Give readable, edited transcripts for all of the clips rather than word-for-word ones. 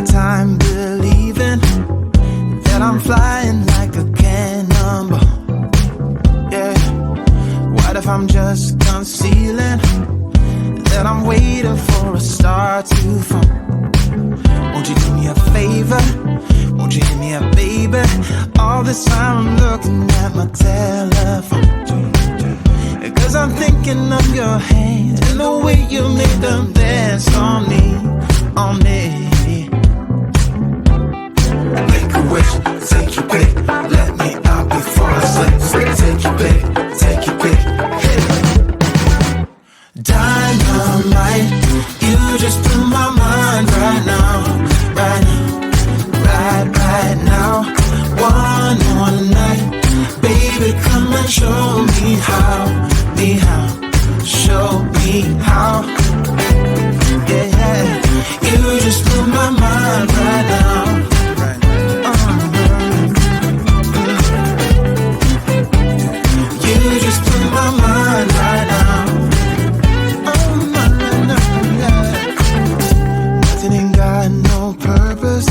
my time believing that I'm flying like a cannonball. Yeah. What if I'm just concealing that I'm waiting for a star to fall? Won't you do me a favor? Won't you hit me up, baby? All this time I'm looking at my telephone, 'cause I'm thinking of your hands and the way you make them dance on me, on me. Make a wish, take your pick, let me out before I slip. Take your pick, take your pick, hit it. Dynamite, you just blew my mind right now, right now, right now. One more night, baby, come and show me how, show me how. Yeah, yeah, you just blew my mind right now. You just blew my mind right now. Nothing ain't got no purpose.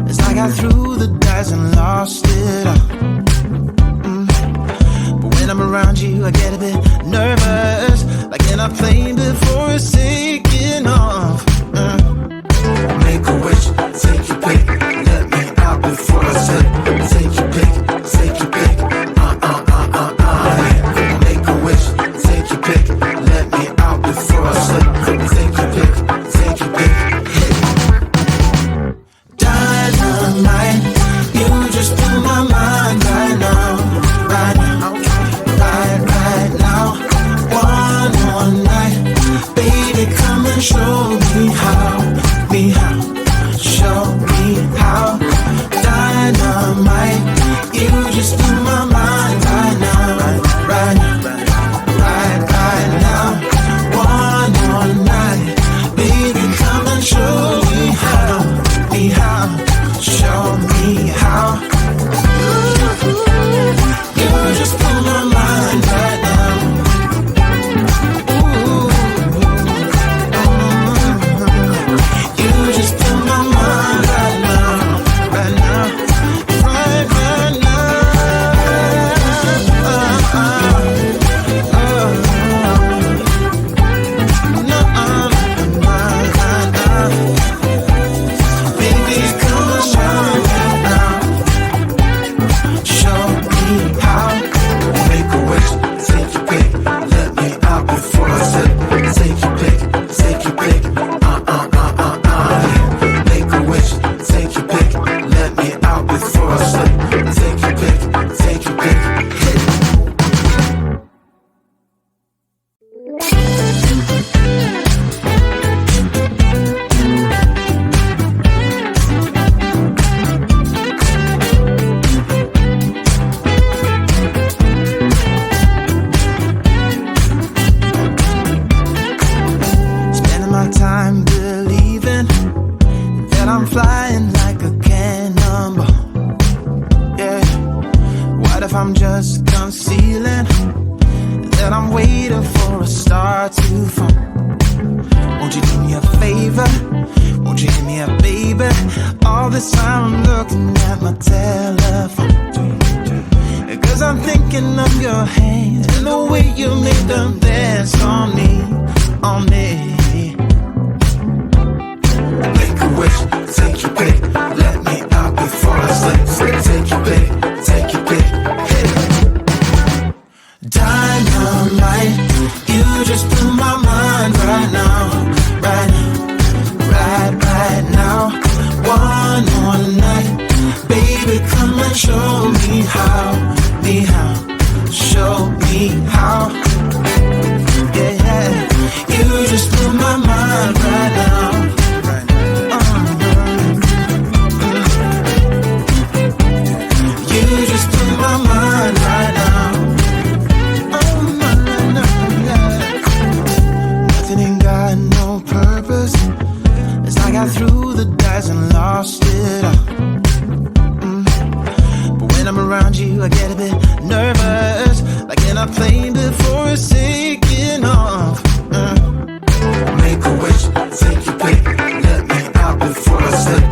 It's like I threw the dice and lost it all. But when I'm around you, I get a bit nervous, like in a plane before it's taking off. Make a wish, take your pick, let me out before I slip. Take your pick, take your pick. Make a wish, take your pick, let me out before I slip. Take your pick, take your pick. Dynamite, you just blew my mind right now, right now, right now. One more night, baby, come and show me how, show me how. Dynamite, you just blew my mind right now, right now, right now. One more night, baby, come and show me how, show me how. You just blew my mind right now. You just blew my mind right now, right now, right now. Baby, come and show me now, show me how. Make a wish, take your pick, let me out before I slip. Take your pick, take your pick. Make a wish, take your pick, let me out before I slip. Take your pick, take your pick. Spending my time believing that I'm flying like a cannonball. Yeah. What if I'm just concealing that I'm waiting for a star to fall? Won't you do me a favor? Won't you hit me up, baby? All this time I'm looking at my telephone, 'cause I'm thinking of your hands and the way you make them dance on me, on me. Make a wish, take your pick, let me out before I slip. Take your pick, take your pick, hit it. Dynamite, you just blew my mind right now, right now, right now. One more night, baby, come and show me how, show me how. Yeah, yeah, you just blew my mind right now. You just blew my mind right now. Nothing ain't got no purpose. It's like I threw the dice and lost it all. But when I'm around you, I get a bit nervous, like in a plane before it's taking off. Make a wish, take your pick, let me out before I slip.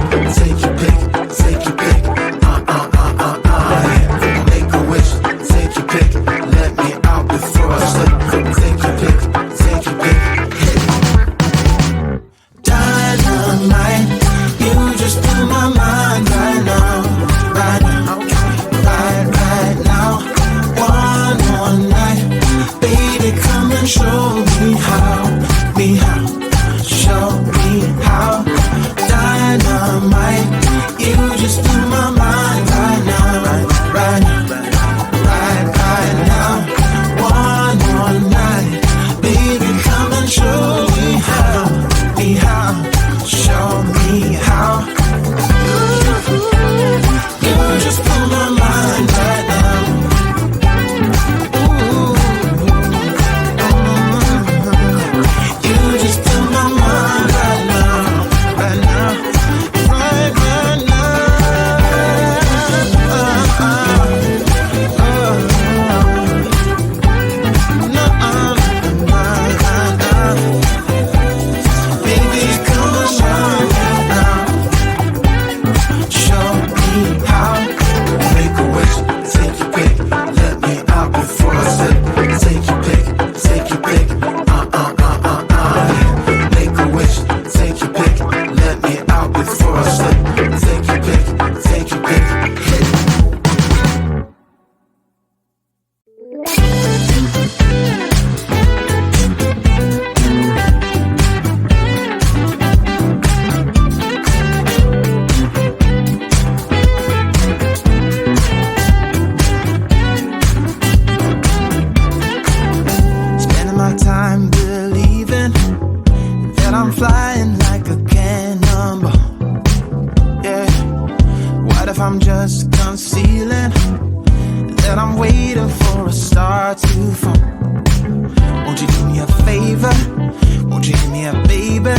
baby.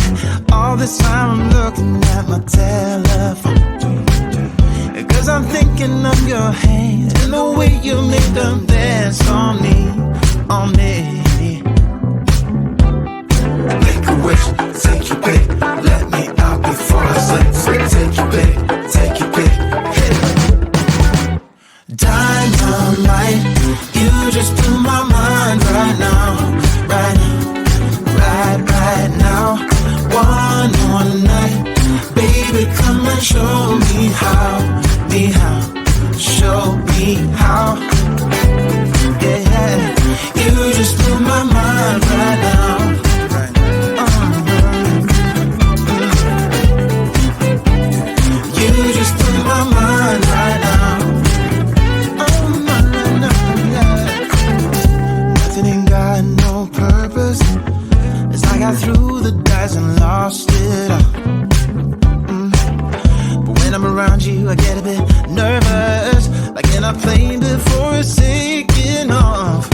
All this time I'm looking at my telephone, 'cause I'm thinking of your hand and the way you make them dance on me, on me. Make a wish, take your pick, let me out before I slip. Take your pick, take your pick, hit it. Dynamite, you just blew my mind right now, right now, right now. One more night, baby, come and show me how, show me how. Yeah, you just blew my mind right now. You just blew my mind right now. Oh, no, yeah. Nothing ain't got no purpose. As I got through the dice and lost it all. But when I'm around you, I get a bit nervous, like in a plane before it's taking off.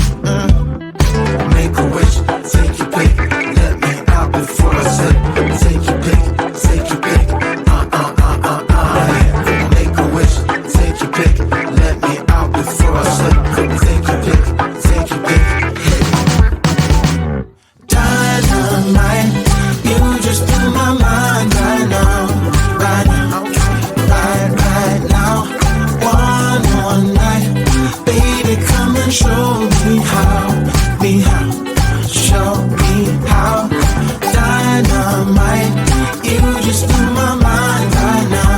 Make a wish, take your pick, let me out before I slip. Take your pick, take your pick. Make a wish, take your pick, let me out before I slip. Take your pick, take your pick. Dynamite, you just blew my mind right now, right now, right now. One more night, baby, come and show me how, show me how. Dynamite, you just blew my mind right now,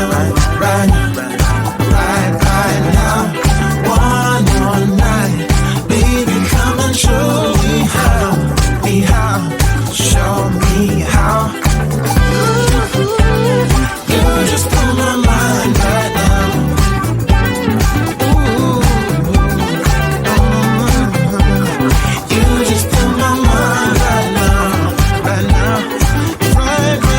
right now. One more night, baby, come and show me how, show me how. You just blew my mind right now. You just blew my mind right now, right now, right now.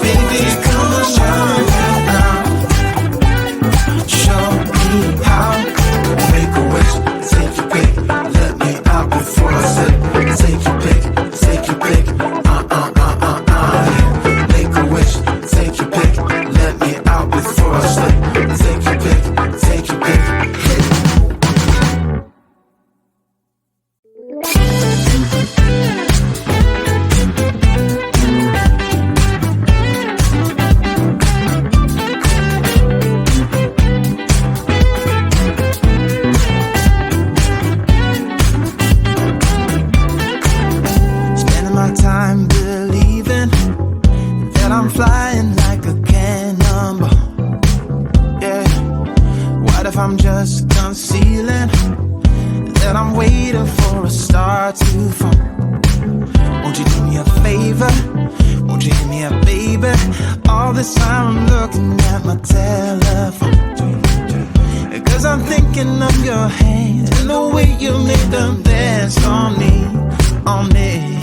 Baby, come and show me now, show me how. Make a wish, take your pick, let me out before I slip. Take your pick, take your pick, Make a wish, take your pick, let me out before I slip. Take your pick, take your pick, hit it. Spending my time believing that I'm flying like a cannonball. Yeah, what if I'm just concealing that I'm waiting for a star to fall? Won't you do me a favor? Won't you hit me up, baby? All this time I'm looking at my telephone, 'cause I'm thinking of your hand and the way you make them dance on me, on me.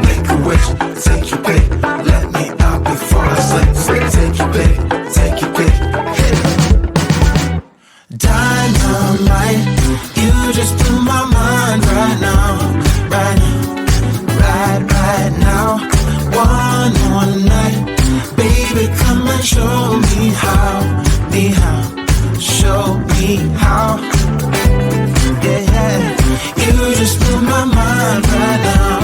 Make a wish, take your pick, let me out before I slip. Take your pick, take your pick, hit it. Dynamite, you just blew my mind right now, right now. One more night, baby, come and show me how, show me how. Yeah, you just blew my mind right now.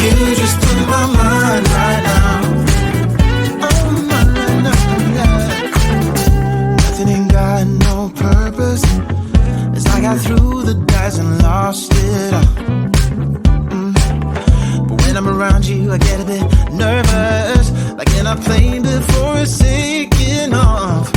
You just blew my mind right now. Oh, no, yeah. Nothing ain't got no purpose. As I got through the dice and lost it all. But when I'm around you, I get a bit nervous, like in a plane before it's taking off.